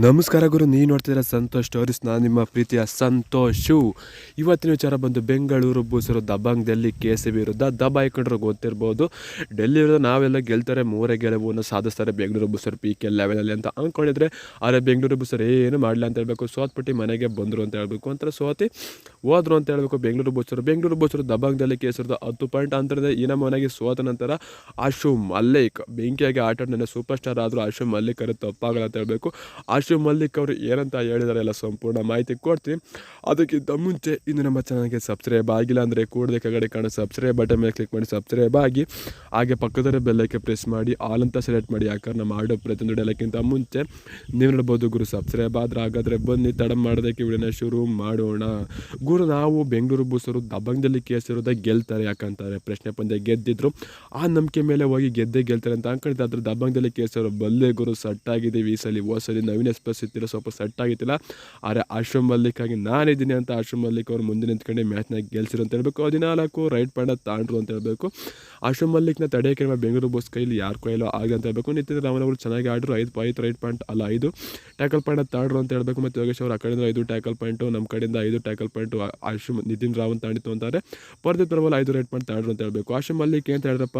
ನಮಸ್ಕಾರ ಗುರು, ನೀವು ನೋಡ್ತಿದ್ದೀರ ಸಂತೋಷ್ ಸ್ಟೋರೀಸ್. ನಾನು ನಿಮ್ಮ ಪ್ರೀತಿಯ ಸಂತೋಷು. ಇವತ್ತಿನ ವಿಚಾರ ಬಂದು ಬೆಂಗಳೂರು ಬೂಸರು ದಬಾಂಗ್ ಡೆಲ್ಲಿ KCB ವಿರುದ್ಧ ದಬಾಯಿಕೊಂಡ್ರು. ಗೊತ್ತಿರ್ಬೋದು, ಡೆಲ್ಲಿ ವಿರುದ್ಧ ನಾವೆಲ್ಲ ಗೆಲ್ತಾರೆ, 3 ಗೆಲುವನ್ನು ಸಾಧಿಸ್ತಾರೆ ಬೆಂಗಳೂರು ಬೂಸರು PK ಲೆವೆಲಲ್ಲಿ ಅಂತ ಅಂದ್ಕೊಂಡಿದ್ರೆ, ಆದರೆ ಬೆಂಗಳೂರು ಬೂಸರು ಏನು ಮಾಡಲಿಲ್ಲ ಅಂತ ಹೇಳಬೇಕು. ಸೋತ್ಬಿಟ್ಟು ಮನೆಗೆ ಬಂದರು ಅಂತ ಹೇಳಬೇಕು, ಒಂಥರ ಸೋತಿ ಹೋದ್ರು ಅಂತ ಹೇಳಬೇಕು ಬೆಂಗಳೂರು ಬೂಸರು ದಬಾಂಗ್ ಡೆಲ್ಲಿ KCB ವಿರುದ್ಧ 10 ಪಾಯಿಂಟ್ ಅಂತರದಿಂದ ಈ ನಮ್ಮನೆಗೆ ಸೋತ ನಂತರ ಆಶು ಮಲ್ಲಿಕ್ ಬೆಂಕಿಯಾಗಿ ಆಟ ಆಡಿದ ಸೂಪರ್ ಸ್ಟಾರ್ ಆದರೂ ಆಶು ಮಲ್ಲಿಕ್ ಅವರು ತಪ್ಪಾಗಲ್ಲ ಅಂತ ಹೇಳಬೇಕು. ಆಶು ಮಲ್ಲಿಕ್ ಅವರು ಏನಂತ ಹೇಳಿದಾರೆ ಎಲ್ಲ ಸಂಪೂರ್ಣ ಮಾಹಿತಿ ಕೊಡ್ತೀನಿ. ಅದಕ್ಕಿಂತ ಮುಂಚೆ ಇನ್ನು ನಮ್ಮ ಚಾನಲ್ಗೆ ಸಬ್ಸ್ಕ್ರೈಬ್ ಆಗಿಲ್ಲ ಅಂದರೆ ಕೂಡಲೇ ಕೆಳಗಡೆ ಕಾಣೋ ಸಬ್ಸ್ಕ್ರೈಬ್ ಬಟನ್ ಮೇಲೆ ಕ್ಲಿಕ್ ಮಾಡಿ ಸಬ್ಸ್ಕ್ರೈಬ್ ಆಗಿ, ಹಾಗೆ ಪಕ್ಕದ ಬೆಲ್ಲೈಕೆ ಪ್ರೆಸ್ ಮಾಡಿ ಆಲ್ ಅಂತ ಸೆಲೆಕ್ಟ್ ಮಾಡಿ. ಯಾಕಂದ್ರೆ ನಮ್ಮ ಮಾಡೋ ಪ್ರತಿಯೊಂದು ಎಲ್ಲಕ್ಕಿಂತ ಮುಂಚೆ ನೀವು ನೋಡ್ಬೋದು ಗುರು. ಸಬ್ಸ್ಕ್ರೈಬ್ ಆದರೆ ಹಾಗಾದರೆ ಬನ್ನಿ, ತಡ ಮಾಡೋದಕ್ಕೆ ವಿಡಿಯೋನ ಶುರು ಮಾಡೋಣ. ಗುರು, ನಾವು ಬೆಂಗಳೂರು ಬೂಸರು ದಬಂಗದಲ್ಲಿ KCB ವಿರುದ್ಧ ಗೆಲ್ತಾರೆ ಯಾಕಂತಾರೆ ಪ್ರಶ್ನೆ ಪಂದ್ಯ ಗೆದ್ದಿದ್ರು, ಆ ನಂಬಿಕೆ ಮೇಲೆ ಹೋಗಿ ಗೆಲ್ತಾರೆ ಅಂತ ಅನ್ಕೊಂಡಿದ್ದೆ. ಆದರೆ ದಬಂಗದಲ್ಲಿ KCB ಬಲ್ಲೆ ಗುರು ಸೆಟ್ ಆಗಿದ್ದೀವಿ ಈ ಸಲ. ಹೋಸಲಿ ನವೀನ್ ಎಕ್ಸ್ಪ್ರೆಸ್ ಇತ್ತಿಲ್ಲ, ಸ್ವಲ್ಪ ಸೆಟ್ ಆಗಿತ್ತಿಲ್ಲ. ಆದರೆ ಆಶು ಮಲ್ಲಿಕ್ ಆಗಿ ನಾನಿದ್ದೀನಿ ಅಂತ ಆಶು ಮಲ್ಲಿಕ್ ಅವರು ಮುಂದೆ ನಿಂತ್ಕೊಂಡು ಮ್ಯಾಚ್ನ ಗೆಲ್ಸಿರು ಅಂತ ಹೇಳಬೇಕು. 14 ರೈಟ್ ಪಾಯಿಂಟ್ ತಾಂಡ್ರು ಅಂತ ಹೇಳಬೇಕು. ಆಶು ಮಲ್ಲಿಕ್ನ ತಡೆಯೋಕೆ ಬೆಂಗಳೂರು ಬೂಸ್ ಕೈಲಿ ಯಾರ ಕೈಲೋ ಆಗಿದೆ ಅಂತ ಹೇಳಬೇಕು. ನಿತಿನ್ ರಾಮನ್ ಅವರು ಚೆನ್ನಾಗಿ ಆಡಿದ್ರು, 5 ರೈಟ್ ಪಾಯಿಂಟ್ ಅಲ್ಲ 5 ಟ್ಯಾಕಲ್ ಪಾಯಿಂಟ್ ತಾಂಡ್ರು ಅಂತ ಹೇಳಬೇಕು. ಮತ್ತು ಯೋಗೇಶ್ ಅವರು ಆ ಕಡೆಯಿಂದ 5 ಟ್ಯಾಕಲ್ ಪಾಯಿಂಟು, ನಮ್ಮ ಕಡೆಯಿಂದ 5 ಟ್ಯಾಕಲ್ ಪಾಯಿಂಟು ಆಶು ನಿತಿನ್ ರಾಮನ್ ತಾಂಡಿತ್ತು ಅಂತಾರೆ. ಪರ್ದೀಪ್ ನರ್ವಾಲ್ 5 ರೈಟ್ ಪಾಯಿಂಟ್ ತಾಂಡ್ರು ಅಂತ ಹೇಳಬೇಕು. ಆಶು ಮಲ್ಲಿಕ್ ಅಂತ ಹೇಳಿದ್ರಪ್ಪ,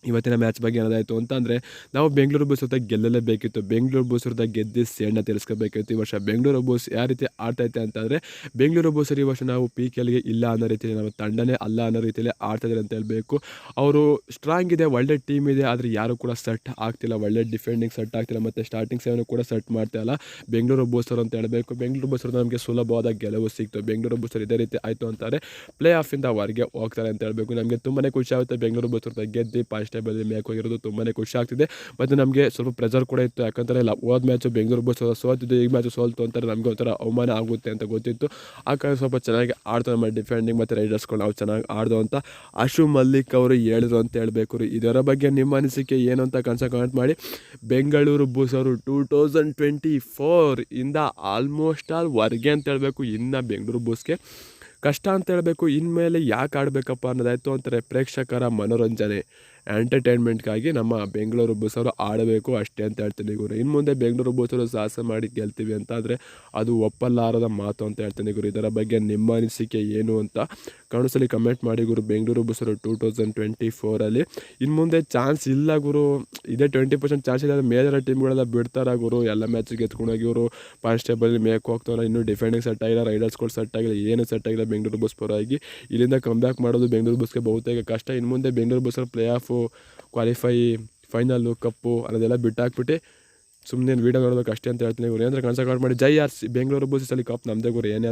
ಇವತ್ತಿನ ಮ್ಯಾಚ್ ಬಗ್ಗೆ ಏನಾದಾಯಿತು ಅಂತಂದರೆ, ನಾವು ಬೆಂಗಳೂರು ಬೂಸ್ ವಿರುದ್ಧ ಗೆಲ್ಲಲೇಬೇಕಿತ್ತು. ಬೆಂಗಳೂರು ಬೂಸ್ ವಿರುದ್ಧ ಗೆದ್ದು ಸೇಡನ್ನ ತೀರಿಸ್ಕೋಬೇಕಿತ್ತು. ಈ ವರ್ಷ ಬೆಂಗಳೂರು ಬೂಸ್ ಯಾವ ರೀತಿ ಆಡ್ತೈತೆ ಅಂತಂದರೆ, ಬೆಂಗಳೂರು ಬೂಸರು ಈ ವರ್ಷ ನಾವು PKಗೆ ಇಲ್ಲ ಅನ್ನೋ ರೀತಿಯಲ್ಲಿ, ನಮ್ಮ ತಂಡನೇ ಅಲ್ಲ ಅನ್ನೋ ರೀತಿಯಲ್ಲಿ ಆಡ್ತಾಯಿದ್ದಾರೆ ಅಂತ ಹೇಳಬೇಕು. ಅವರು ಸ್ಟ್ರಾಂಗ್ ಇದೆ, ಒಳ್ಳೆ ಟೀಮ್ ಇದೆ, ಆದರೆ ಯಾರು ಕೂಡ ಸೆಟ್ ಆಗ್ತಿಲ್ಲ. ಒಳ್ಳೆ ಡಿಫೆಂಡಿಂಗ್ ಸೆಟ್ ಆಗ್ತಿಲ್ಲ, ಮತ್ತು ಸ್ಟಾರ್ಟಿಂಗ್ 7 ಕೂಡ ಸೆಟ್ ಮಾಡ್ತಾಯಿಲ್ಲ ಬೆಂಗಳೂರು ಬೂಸರು ಅಂತ ಹೇಳಬೇಕು. ಬೆಂಗಳೂರು ಬೂಸರು ನಮಗೆ ಸುಲಭವಾದ ಗೆಲುವು ಸಿಕ್ತು. ಬೆಂಗಳೂರು ಬೂಸರು ಇದೇ ರೀತಿ ಆಯಿತು ಅಂತಾರೆ, ಪ್ಲೇ ಆಫಿಂದ ಹೊರಗೆ ಹೋಗ್ತಾರೆ ಅಂತ ಹೇಳಬೇಕು. ನಮಗೆ ತುಂಬಾ ಖುಷಿ ಆಗುತ್ತೆ ಬೆಂಗಳೂರು ಬೂಸರು ಗೆದ್ದು ಫಸ್ಟ್ ಟೈಮಲ್ಲಿ ಮ್ಯಾಚ್ ಹೋಗಿರೋದು ತುಂಬಾ ಖುಷಿ ಆಗ್ತಿದೆ. ಮತ್ತು ನಮಗೆ ಸ್ವಲ್ಪ ಪ್ರೆಷರ್ ಕೂಡ ಇತ್ತು, ಯಾಕಂದರೆ ಹೋದ ಮ್ಯಾಚು ಬೆಂಗಳೂರು ಬೂಸ್ ಸೋತಿದ್ದು, ಈ ಮ್ಯಾಚು ಸೋಲ್ತು ಅಂತಾರೆ, ನಮಗೆ ಒಂಥರ ಅವಮಾನ ಆಗುತ್ತೆ ಅಂತ ಗೊತ್ತಿತ್ತು. ಆ ಕಾರಣ ಸ್ವಲ್ಪ ಚೆನ್ನಾಗಿ ಆಡ್ತಾರೆ ನಮ್ಮ ಡಿಫೆಂಡಿಂಗ್ ಮತ್ತು ರೈಡರ್ಸ್ಗಳು ನಾವು ಚೆನ್ನಾಗಿ ಆಡ್ದು ಅಂತ ಆಶು ಮಲ್ಲಿಕ್ ಅವರು ಹೇಳಿದ್ರು ಅಂತ ಹೇಳಬೇಕು. ಇದರ ಬಗ್ಗೆ ನಿಮ್ಮ ಅನಿಸಿಕೆ ಏನು ಅಂತ ಕಮೆಂಟ್ ಮಾಡಿ. ಬೆಂಗಳೂರು ಬೂಸ್ ಅವರು 2024 ಇಂದ ಆಲ್ಮೋಸ್ಟ್ ಆಲ್ ಹೊರಗೆ ಅಂತ ಹೇಳಬೇಕು. ಇನ್ನು ಬೆಂಗಳೂರು ಬೂಸ್ಗೆ ಕಷ್ಟ ಅಂತ ಹೇಳಬೇಕು. ಇನ್ಮೇಲೆ ಯಾಕೆ ಆಡಬೇಕಪ್ಪ ಅನ್ನೋದಾಯಿತು ಅಂತಾರೆ, ಪ್ರೇಕ್ಷಕರ ಮನೋರಂಜನೆ ಎಂಟರ್ಟೈನ್ಮೆಂಟ್ಗಾಗಿ ನಮ್ಮ ಬೆಂಗಳೂರು ಬೂಸರು ಆಡಬೇಕು ಅಷ್ಟೇ ಅಂತ ಹೇಳ್ತೀನಿ ಗುರು. ಇನ್ನು ಮುಂದೆ ಬೆಂಗಳೂರು ಬೂಸರು ಸಾಹಸ ಮಾಡಿ ಗೆಲ್ತೀವಿ ಅಂತಾದರೆ ಅದು ಒಪ್ಪಲಾರದ ಮಾತು ಅಂತ ಹೇಳ್ತೀನಿ ಗುರು. ಇದರ ಬಗ್ಗೆ ನಿಮ್ಮ ಅನಿಸಿಕೆ ಏನು ಅಂತ ಕಮೆಂಟ್ಸಲ್ಲಿ ಕಮೆಂಟ್ ಮಾಡಿ ಗುರು. ಬೆಂಗಳೂರು ಬೂಸರು 2024 ಇನ್ನು ಮುಂದೆ ಚಾನ್ಸ್ ಇಲ್ಲ ಗುರು. ಇದೇ 20% ಚಾನ್ಸ್ ಇದೆ, ಮೇಜರ್ ಟೀಮ್ಗಳೆಲ್ಲ ಬಿಡ್ತಾರೆ ಗುರು. ಎಲ್ಲ ಮ್ಯಾಚಿಗೆ ಎತ್ಕೊಂಡೋಗಿ ಇವರು ಕಾನ್ಸ್ಟೇಬಲ್ ಮೇಕ್ ಹೋಗ್ತಾರೆ. ಇನ್ನೂ ಡಿಫೆಂಡಿಂಗ್ ಸೆಟ್ ಆಗಿಲ್ಲ, ರೈಡರ್ಸ್ಗಳು ಸೆಟ್ ಆಗಿಲ್ಲ, ಏನು ಸೆಟ್ ಆಗಿಲ್ಲ ಬೆಂಗಳೂರು ಬೂಸ್ ಪರವಾಗಿ. ಇಲ್ಲಿಂದ ಕಮ್ಬ್ಯಾಕ್ ಮಾಡೋದು ಬೆಂಗಳೂರು ಬೂಸ್ಗೆ ಬಹುತೇಕ ಕಷ್ಟ. ಇನ್ನು ಮುಂದೆ ಬೆಂಗಳೂರು ಬೂಸರು play off, qualify, final, cup ಅನ್ನೋದೆಲ್ಲ ಬಿಟ್ಟಾಕ್ಬಿಟ್ಟು ಸುಮ್ಮನೆ ವೀಡಿಯೋ ನೋಡೋದಕ್ಕೆ ಅಷ್ಟೇ ಅಂತ ಹೇಳ್ತೀನಿ ಗುರು. ಏನಂದ್ರೆ ಕಮೆಂಟ್ ಮಾಡಿ. ಜೈ RC ಬೆಂಗಳೂರು ಬೂಸ್ ಕಪ್ ನಮ್ಮದೇ ಗುರು. ಏನೇ